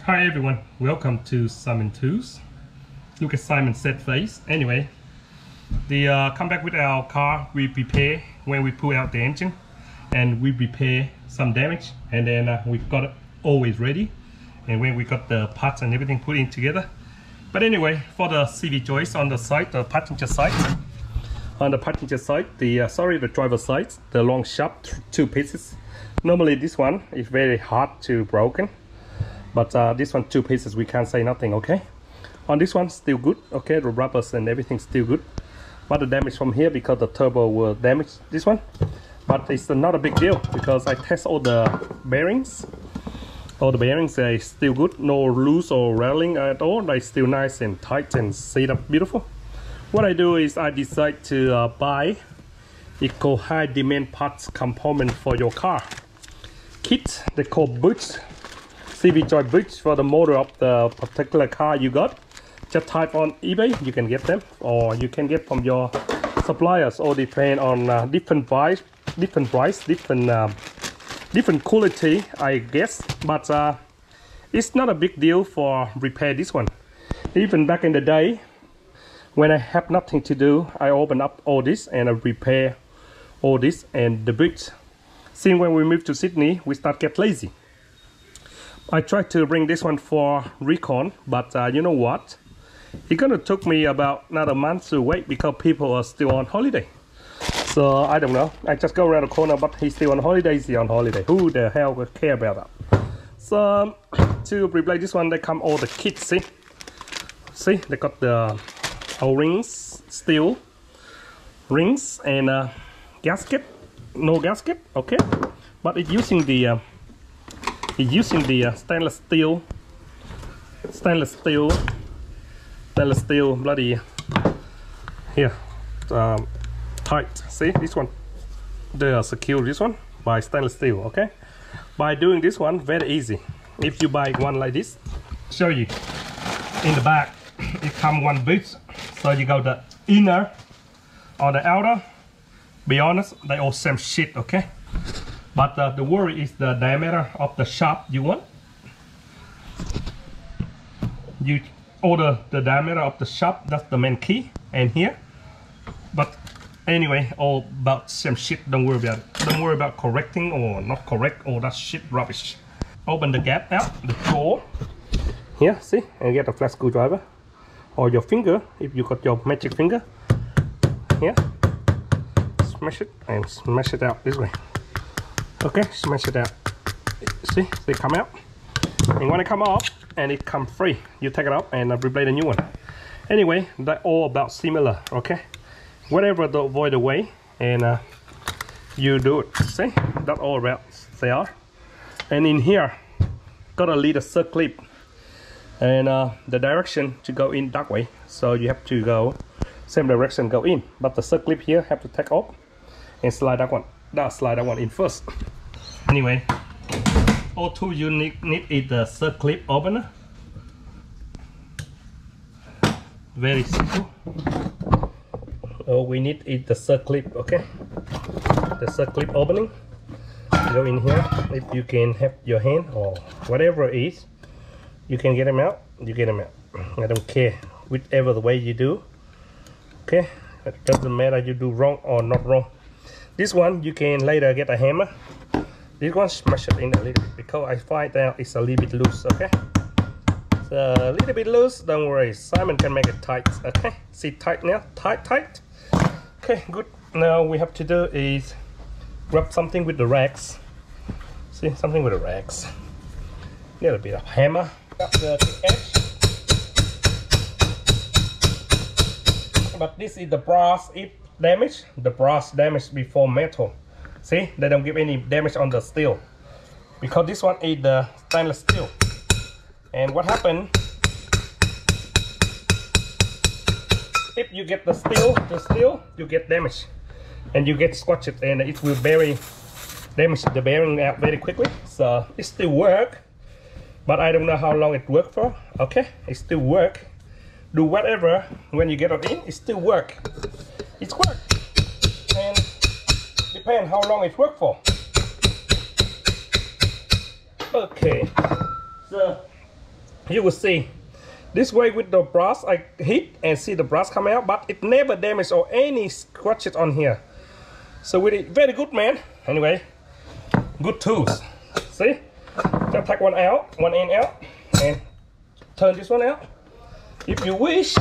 Hi everyone, welcome to Simon Tools. Look at Simon's sad face. Anyway, come back with our car. We prepare when we pull out the engine, and we repair some damage, and then we got it always ready. And when we got the parts and everything put in together. But anyway, for the CV joist on the side, the passenger side, the driver's side, the long sharp two pieces. Normally this one is very hard to broken, but this one two pieces we can't say nothing. Okay, on this one still good. Okay, the rubbers and everything still good, but the damage from here because the turbo will damage this one. But it's not a big deal because I test all the bearings. All the bearings are still good, no loose or rattling at all. They're still nice and tight and set up beautiful. What I do is I decide to buy eco high demand parts component for your car kit. They call boots, CV joint boots for the motor of the particular car you got. Just type on eBay, you can get them, or you can get from your suppliers, or depend on different price, different quality, I guess. But it's not a big deal for repair this one. Even back in the day, when I have nothing to do, I open up all this and I repair all this and the boots. Since when we moved to Sydney, we start get lazy. I tried to bring this one for recon, but you know what? It's gonna took me about another month to wait because people are still on holiday. So I don't know. I just go around the corner, but he's still on holiday. He's on holiday. Who the hell would care about that? So to replace this one, they come all the kits. See, they got the O-rings, steel rings, and gasket. No gasket, okay. But it's using the stainless steel bloody here. Tight. See this one, they are secure this one by stainless steel. Okay, by doing this one very easy. If you buy one like this, show you in the back, it come one boot, so you go the inner or the outer. Be honest, they all same shit. Okay, but the worry is the diameter of the shaft you want. You order the diameter of the shaft, that's the main key, and here. But anyway, all about same shit. Don't worry about it. Don't worry about correcting or not correct. All that shit rubbish. Open the gap out, the door here, see, and get a flat screwdriver or your finger if you got your magic finger here. Smash it and smash it out this way. Okay, smash it out. See, they come out, and when it come off and it come free, you take it out and replace a new one. Anyway, they're all about similar. Okay, whatever to avoid the way, and you do it. See, that's all about they are. And in here got a little circlip, and the direction to go in that way, so you have to go same direction go in, but the circlip here have to take off and slide that one in first. Anyway, all tools you need is the circlip opener. Very simple. All we need is the circlip. Okay, the circlip opening. Go in here. If you can have your hand or whatever it is, you can get them out. You get them out. I don't care whichever the way you do. Okay, it doesn't matter you do wrong or not wrong. This one you can later get a hammer. This one smash it in a little bit because I find out it's a little bit loose. Okay, so a little bit loose. Don't worry, Simon can make it tight. Okay, see, tight now, tight. Okay, good. Now we have to do is grab something with the rags. See, something with the rags. A little bit of hammer. Got the edge. But this is the brass. If damage, the brass damage before metal. See, they don't give any damage on the steel because this one is the stainless steel. And what happened if you get the steel, you get damage and you get scratched, and it will damage the bearing out very quickly. So it still work, but I don't know how long it work for. Okay, it still work. Do whatever when you get it in, it still work. It's work, and depend how long it work for. Okay, so you will see this way with the brass. I hit and see the brass come out, but it never damaged or any scratches on here. So with it, very good, man. Anyway, good tools. See, just take one out, one end out, and turn this one out. If you wish,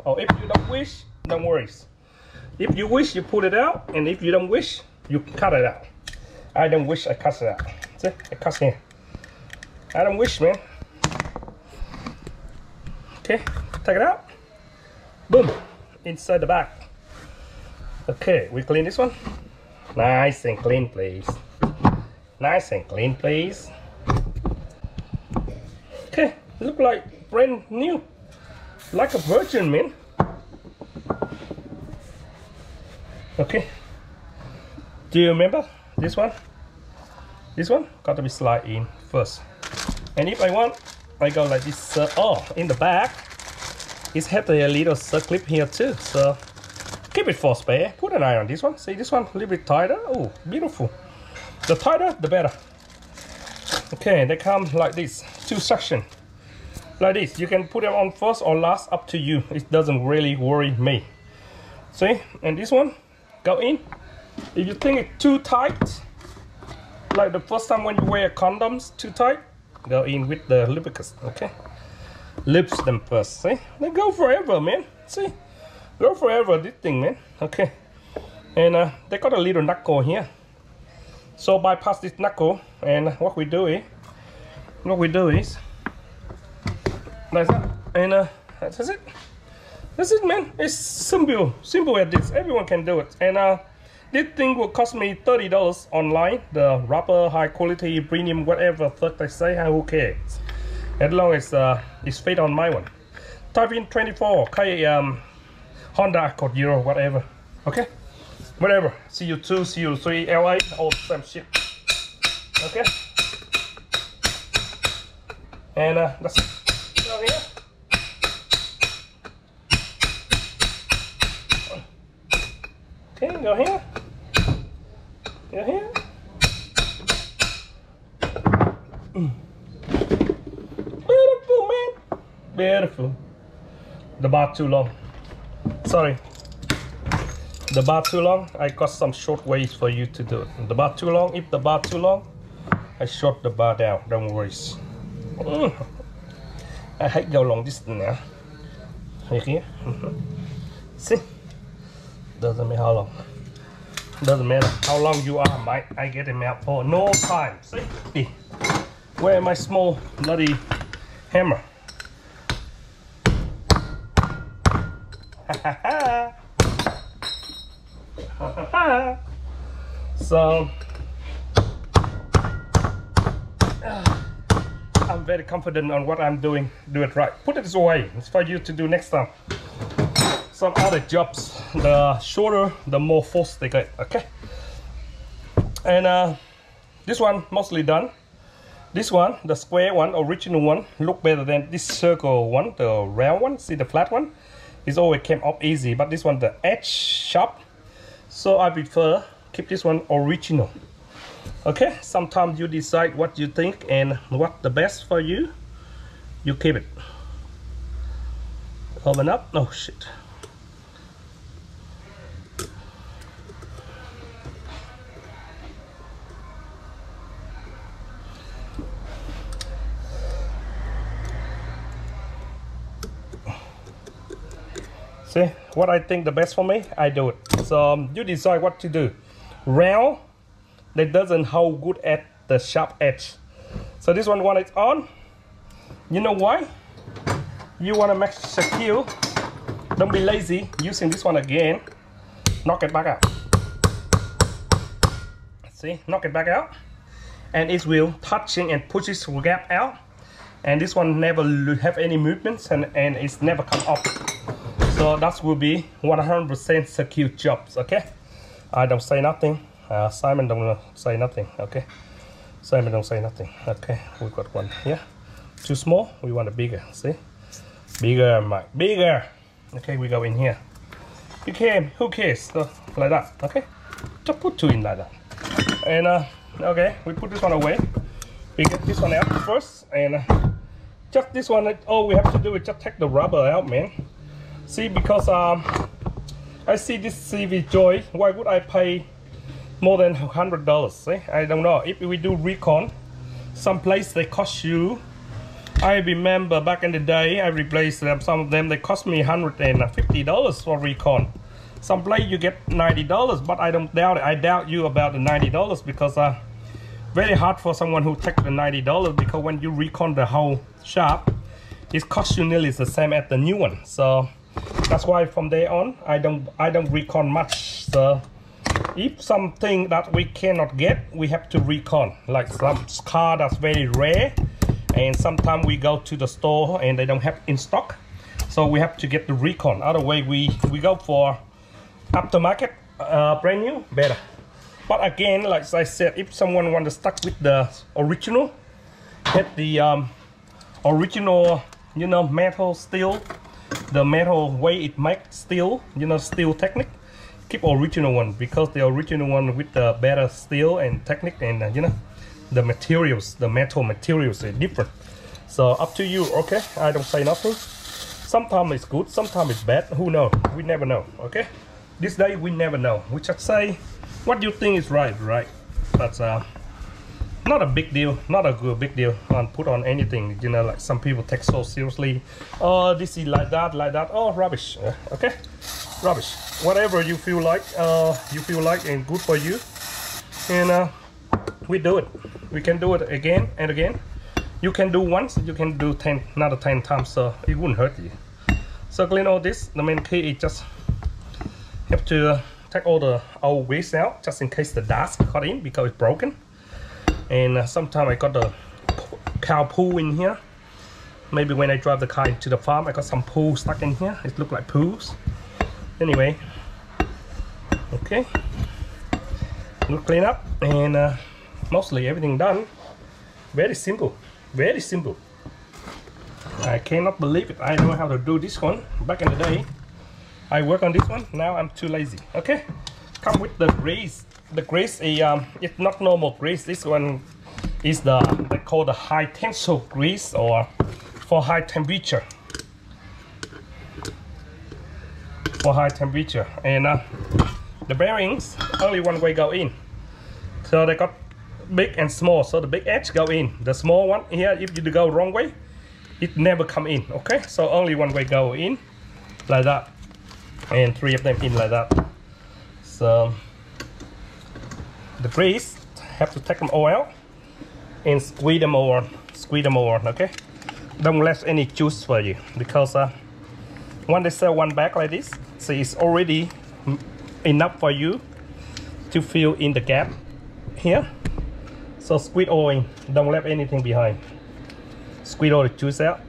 or if you don't wish, don't worry. If you wish, you pull it out, and if you don't wish, you cut it out. I don't wish, I cut it out. See, I cut here. I don't wish, man. Okay, take it out. Boom, inside the back. Okay, we clean this one. Nice and clean, please. Nice and clean, please. Okay, look like brand new, like a virgin, man. Okay, do you remember this one? This one got to be slide in first, and if I want, I go like this. Oh, in the back it's have a little clip here too, so keep it for spare. Put an eye on this one. See, this one a little bit tighter. Oh, beautiful. The tighter the better. Okay, they come like this, two section like this. You can put them on first or last, up to you. It doesn't really worry me. See, and this one go in. If you think it's too tight, like the first time when you wear condoms too tight, go in with the lubricants. Okay, lips them first. See, they go forever, man. See, go forever, this thing, man. Okay, and they got a little knuckle here, so bypass this knuckle, and what we do is like that, and that's it. That's it, man. It's simple as this. Everyone can do it. And this thing will cost me $30 online. The rubber, high quality, premium, whatever fuck they say. Who cares? As long as it's fit on my one. Type in 24 K Honda Accord Euro, whatever. Okay, whatever. CU2, CU3, LA, all the same shit. Okay. And that's it. Go here. Okay, go here. Go here. Beautiful, man. Beautiful. The bar too long. Sorry. The bar too long. I got some short ways for you to do it. The bar too long. If the bar too long, I short the bar down. Don't worry. I hate go long distance now. Right here. See? Doesn't matter how long. Doesn't matter how long you are, mate. I get them out for no time. See? Where my small bloody hammer? So I'm very confident on what I'm doing. Do it right. Put it away. It's for you to do next time. Some other jobs, the shorter, the more force they get. Okay. And this one mostly done. This one, the square one, original one, look better than this circle one, the round one. See the flat one? It's always came up easy, but this one the edge sharp. So I prefer keep this one original. Okay, sometimes you decide what you think and what the best for you. You keep it. Open up. Oh shit. See, what I think the best for me, I do it. So you decide what to do. Round, that doesn't hold good at the sharp edge. So this one, when it's on, you know why? You want to make secure. Don't be lazy using this one again. Knock it back out. See, knock it back out. And it will touching and pushes the gap out. And this one never have any movements and it's never come up. So that will be 100% secure jobs, okay? I don't say nothing. Simon don't say nothing, okay? Simon don't say nothing, okay? We got one here. Too small, we want a bigger, see? Bigger, Mike, bigger. Okay, we go in here. You can, who cares? So, like that, okay? Just put two in like that. And okay, we put this one away. We get this one out first and just this one, all we have to do is just take the rubber out, man. See, because I see this CV Joy, why would I pay more than $100? See? I don't know. If we do recon, some place they cost you, I remember back in the day, I replaced them. Some of them they cost me $150 for recon. Some place you get $90, but I don't doubt it. I doubt you about the $90 because very hard for someone who take the $90 because when you recon the whole shop, it costs you nearly the same as the new one. So that's why from there on, I don't recon much. So if something that we cannot get, we have to recon. Like some car that's very rare, and sometimes we go to the store and they don't have in stock, so we have to get the recon. Otherwise we go for aftermarket, brand new, better. But again, like I said, if someone want to stuck with the original, get the original, you know, metal steel, the metal way it makes steel, you know, steel technique, keep original one, because the original one with the better steel and technique, and you know, the materials, the metal materials are different. So up to you. Okay, I don't say nothing. Sometimes it's good, sometimes it's bad, who knows, we never know. Okay, this day we never know, we just say what you think is right. But not a big deal, not a good big deal on put on anything, you know, like some people take so seriously. Oh, this is like that. Oh, rubbish. Okay, rubbish. Whatever you feel like and good for you, and we do it. We can do it again and again. You can do once, you can do 10, another 10 times, so it wouldn't hurt you. So clean all this. The main key is just have to take all the old grease out, just in case the dust got in because it's broken. And sometimes I got the cow poo in here. Maybe when I drive the car into the farm, I got some poo stuck in here. It look like poos. Anyway, okay, we'll clean up, and mostly everything done. Very simple, very simple. I cannot believe it. I know how to do this one. Back in the day, I work on this one. Now I'm too lazy. Okay, come with the grease. The grease is it's not normal grease. This one is they call the high tensile grease, or for high temperature. For high temperature, and the bearings only one way go in. So they got big and small. So the big edge go in. The small one here, if you go wrong way, it never come in. Okay, so only one way go in, like that, and 3 of them in like that. So the grease have to take them all out and squeeze them all. Okay, don't let any juice for you, because when they sell one bag like this, see, it's already enough for you to fill in the gap here. So squeeze all in, don't leave anything behind. Squeeze all the juice out,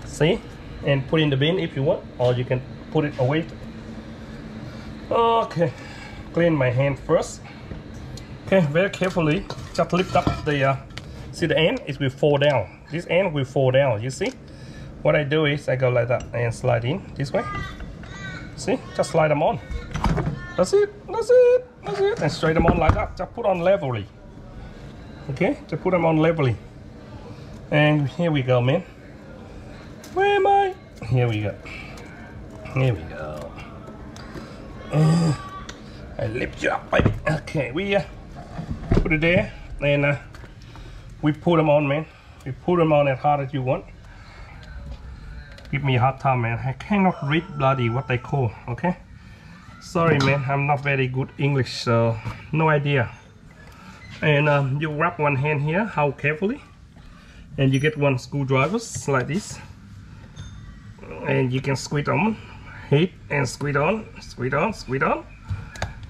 see, and put in the bin if you want, or you can put it away. Okay, clean my hand first. Okay, very carefully, just lift up the see the end, it will fall down. This end will fall down, you see. What I do is I go like that and slide in this way. See, just slide them on. That's it, and straight them on like that. Just put on levelly. Okay, just put them on levelly. And here we go, man. Where am I? Here we go. Here we go. I lift you up, baby. Okay, we put it there, and we put them on, man. We put them on as hard as you want. Give me a hard time, man. I cannot read bloody what they call. Okay, sorry, man. I'm not very good English, so no idea. And you wrap one hand here, hold carefully, and you get one screwdrivers like this, and you can squeeze on, hit and squeeze on,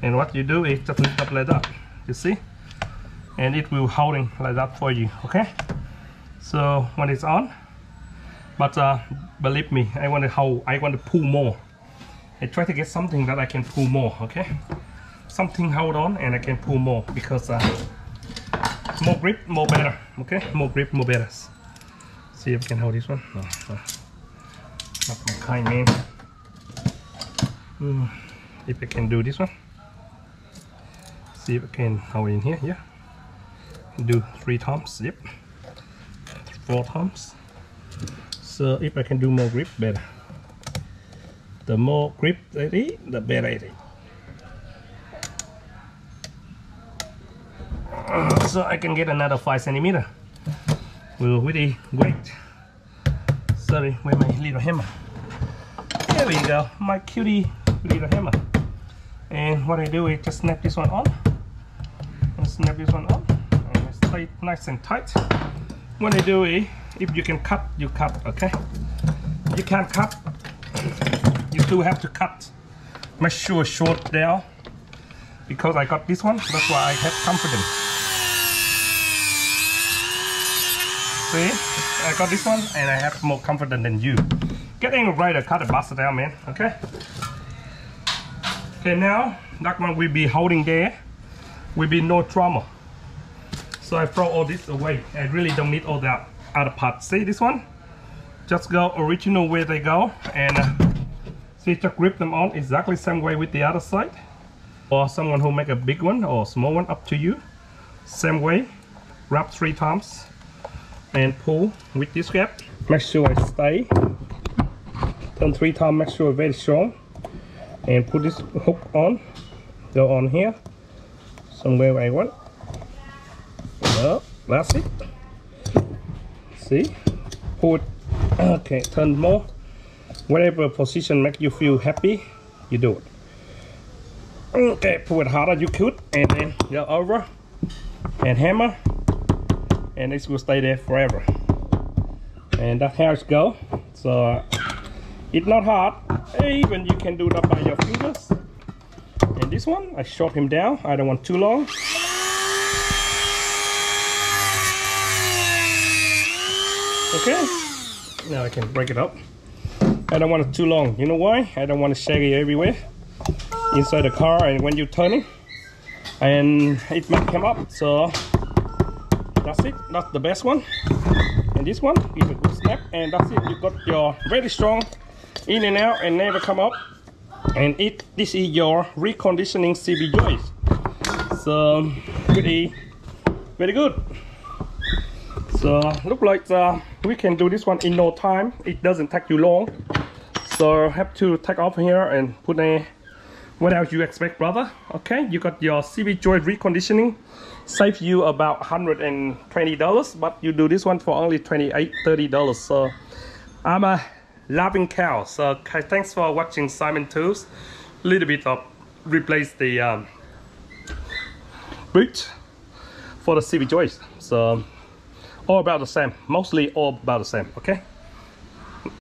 and what you do is just lift up like that, you see, and it will holding like that for you. Okay, so when it's on, but believe me, I want to hold, I want to pull more. I try to get something that I can pull more. Okay, something hold on and I can pull more, because more grip, more better. Okay, more grip, more better. See if I can hold this one. No, not my kind, man. If I can do this one. See if I can hold in here. Yeah, do 3 times. Yep, 4 times. So if I can do more grip, better. The more grip it is, the better it is. So I can get another 5 centimeter. Will really wait. Sorry, where my little hammer? There we go, my cutie little hammer. And what I do is just snap this one on. Snap this one on, and stay nice and tight. What I do is, if you can cut, you cut. Okay. You can't cut, you do have to cut. Make sure short down, because I got this one. That's why I have confidence. See, I got this one, and I have more confidence than you. Get angry right, cut the bastard down, man. Okay. Okay, now that one will be holding there. Will be no trauma. So I throw all this away. I really don't need all that other parts. See this one? Just go original where they go, and see, just grip them on exactly same way with the other side. Or someone who make a big one or small one, up to you. Same way. Wrap 3 times and pull with this gap. Make sure I stay. Turn 3 times. Make sure it's very strong. And put this hook on. Go on here. Somewhere I want. No, that's it. See? Pull it. Okay, turn more. Whatever position make you feel happy, you do it. Okay, pull it harder you could, and then go over and hammer, and this will stay there forever. And that's how it goes. So it's not hard. Even you can do that by your fingers. And this one, I short him down. I don't want too long. Okay. Now I can break it up. I don't want it too long. You know why? I don't want it shaggy everywhere inside the car, and when you turn it, and it might come up. So that's it. That's the best one. And this one, give a good snap, and that's it. You got your very strong in and out and never come up. And this is your reconditioning CV joist. So pretty very good. So look like we can do this one in no time. It doesn't take you long. So have to take off here and put a, what else you expect, brother? Okay, you got your CV joist reconditioning. Save you about $120, but you do this one for only $28-30. So I'm a laughing cow. So thanks for watching Simon Tools. A little bit of replace the boot for the CV joist. So all about the same, mostly all about the same. Okay.